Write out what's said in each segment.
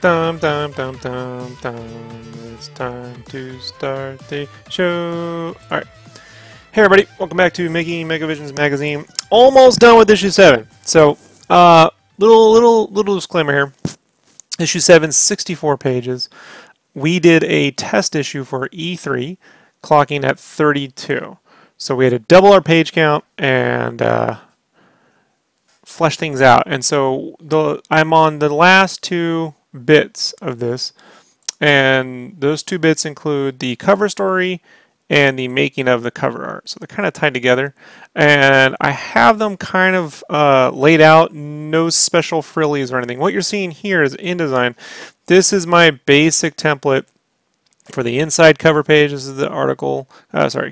Dum dum dum dum dum. It's time to start the show. Alright. Hey everybody, welcome back to Making Megavisions magazine. Almost done with issue 7. So, little disclaimer here. Issue 7, 64 pages. We did a test issue for E3, clocking at 32. So we had to double our page count and flesh things out. And so I'm on the last 2 bits of this, and those 2 bits include the cover story and the making of the cover art. So they're kind of tied together, and I have them kind of laid out, no special frillies or anything. What you're seeing here is InDesign. This is my basic template for the inside cover page. This is the article,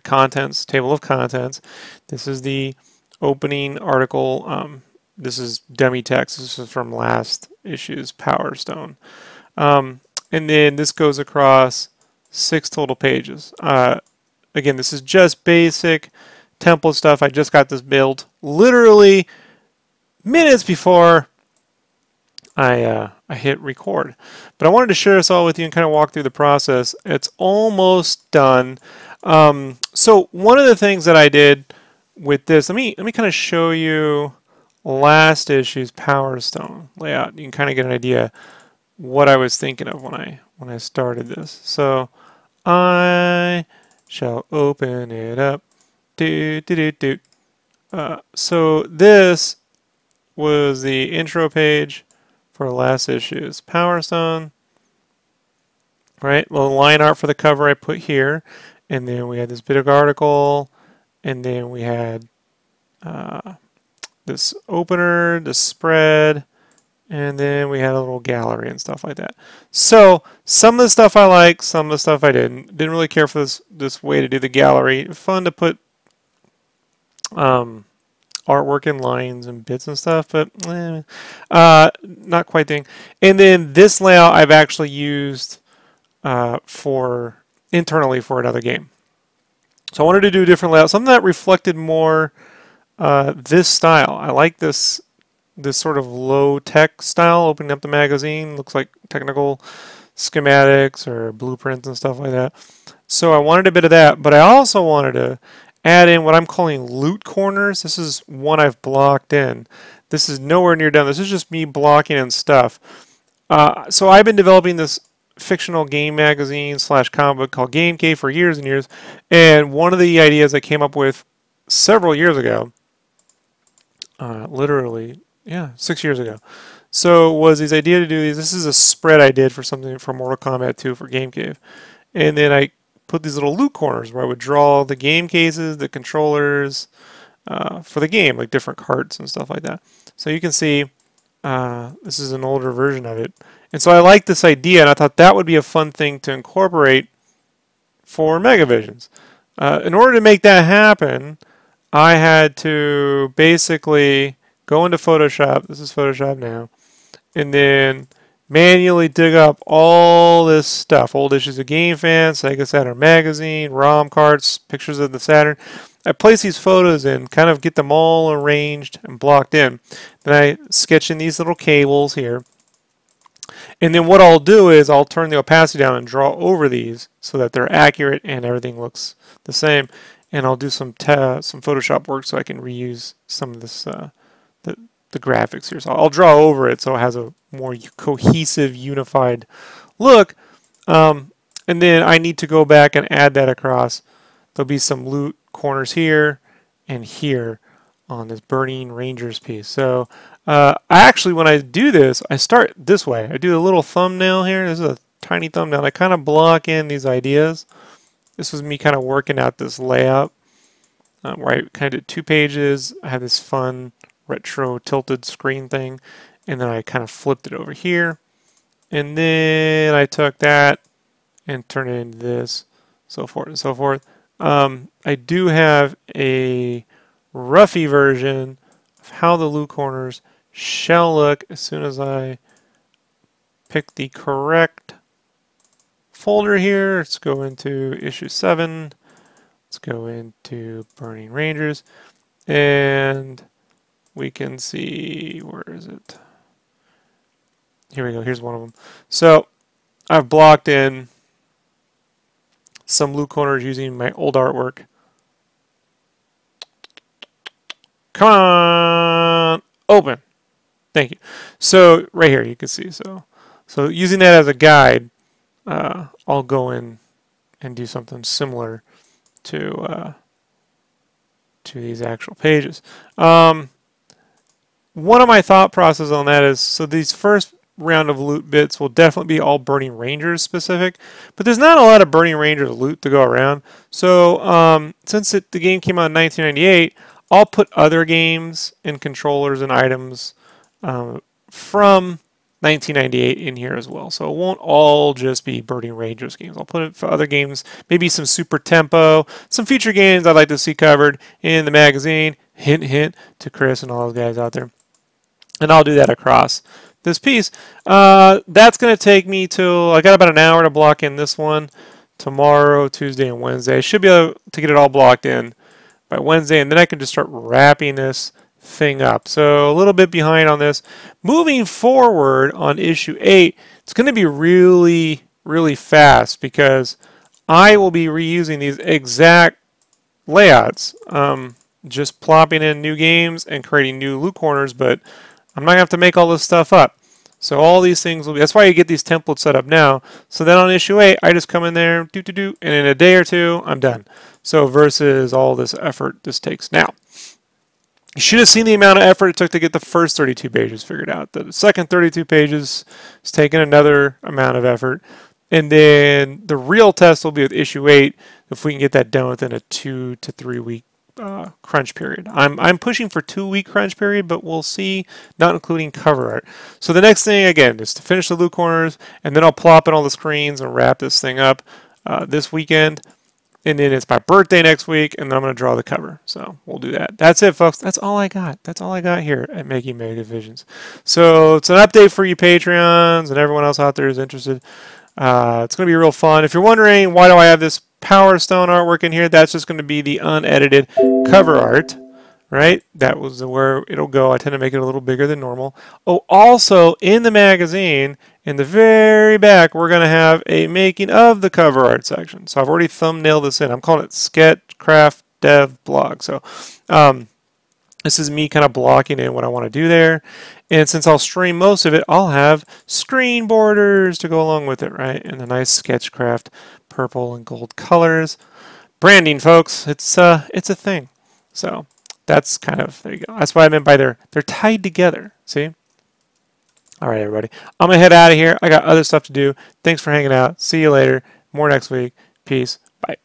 contents, table of contents. This is the opening article. This is dummy text. This is from last issue's Power Stone. And then this goes across 6 total pages. Again, this is just basic template stuff. I just got this built literally minutes before I hit record. But I wanted to share this all with you and kind of walk through the process. It's almost done. So one of the things that I did with this, let me kind of show you last issue's Power Stone layout. You can kind of get an idea what I was thinking of when I started this. So I shall open it up. So this was the intro page for last issue's Power Stone. Right, the line art for the cover I put here, and then we had this bit of article, and then we had this opener, the spread, and then we had a little gallery and stuff like that. So some of the stuff I like, some of the stuff I didn't. Didn't really care for this way to do the gallery. Fun to put artwork in lines and bits and stuff, but not quite thing. And then this layout I've actually used for internally for another game. So I wanted to do a different layout, something that reflected more this style. I like this sort of low-tech style, opening up the magazine. Looks like technical schematics or blueprints and stuff like that. So I wanted a bit of that, but I also wanted to add in what I'm calling loot corners. This is one I've blocked in. This is nowhere near done. This is just me blocking in stuff. So I've been developing this fictional game magazine / comic book called Game Cave for years and years, and one of the ideas I came up with several years ago, literally, yeah, 6 years ago. So was this idea to do these. This is a spread I did for something for Mortal Kombat 2 for Game Cave. And then I put these little loot corners where I would draw the game cases, the controllers for the game, like different carts and stuff like that. So you can see this is an older version of it. And so I liked this idea, and I thought that would be a fun thing to incorporate for Megavisions. In order to make that happen, I had to basically go into Photoshop. This is Photoshop now. And then manually dig up all this stuff. Old issues of Game Fan, Sega Saturn Magazine, ROM carts, pictures of the Saturn. I place these photos in, kind of get them all arranged and blocked in. Then I sketch in these little cables here. And then what I'll do is I'll turn the opacity down and draw over these so that they're accurate and everything looks the same. And I'll do some Photoshop work so I can reuse some of this the graphics here. So I'll draw over it so it has a more cohesive, unified look. And then I need to go back and add that across. There'll be some loot corners here and here on this Burning Rangers piece. So I actually, when I do this, I start this way. I do a little thumbnail here. This is a tiny thumbnail. I kind of block in these ideas. This was me kind of working out this layout where I kind of did 2 pages. I have this fun retro tilted screen thing, and then I kind of flipped it over here. And then I took that and turned it into this, so forth and so forth. I do have a roughy version of how the loot corners shall look as soon as I pick the correct folder here. Let's go into issue 7. Let's go into Burning Rangers, and we can see, where is it? Here we go. Here's one of them. So I've blocked in some loot corners using my old artwork. Come on, open. Thank you. So right here you can see. So using that as a guide, I'll go in and do something similar to these actual pages. One of my thought process on that is, so these first round of loot bits will definitely be all Burning Rangers specific, but there's not a lot of Burning Rangers loot to go around. So since the game came out in 1998, I'll put other games and controllers and items from 1998 in here as well. So it won't all just be Burning Rangers games. I'll put it for other games, maybe some Super Tempo, some future games I'd like to see covered in the magazine. Hint, hint to Chris and all those guys out there. And I'll do that across this piece. That's going to take me till, I got about an hour to block in this one. Tomorrow, Tuesday, and Wednesday. I should be able to get it all blocked in by Wednesday, and then I can just start wrapping this thing up. So a little bit behind on this. Moving forward on issue 8, it's going to be really, really fast because I will be reusing these exact layouts. Just plopping in new games and creating new loot corners, but I'm not going to have to make all this stuff up. So all these things will be, that's why you get these templates set up now. So then on issue 8, I just come in there, and in a day or two, I'm done. So versus all this effort this takes now. You should have seen the amount of effort it took to get the first 32 pages figured out. The second 32 pages is taking another amount of effort. And then the real test will be with issue 8, if we can get that done within a 2 to 3 week crunch period. I'm pushing for 2-week crunch period, but we'll see, not including cover art. So the next thing, again, is to finish the loot corners, and then I'll plop in all the screens and wrap this thing up this weekend. And then it's my birthday next week, and then I'm going to draw the cover. So we'll do that. That's it, folks. That's all I got. That's all I got here at Making Megavisions. So it's an update for you Patreons and everyone else out there who's interested. It's going to be real fun. If you're wondering why do I have this Power Stone artwork in here, that's just going to be the unedited cover art, right? That was where it'll go. I tend to make it a little bigger than normal. Oh, also in the magazine, in the very back, we're going to have a making of the cover art section. So I've already thumbnailed this in. I'm calling it Sketchcraft Dev Blog. So this is me kind of blocking in what I want to do there. And since I'll stream most of it, I'll have screen borders to go along with it, right? And a nice Sketchcraft purple and gold colors. Branding, folks, it's a thing. So that's kind of, there you go. That's what I meant by they're tied together, see? All right, everybody. I'm going to head out of here. I got other stuff to do. Thanks for hanging out. See you later. More next week. Peace. Bye.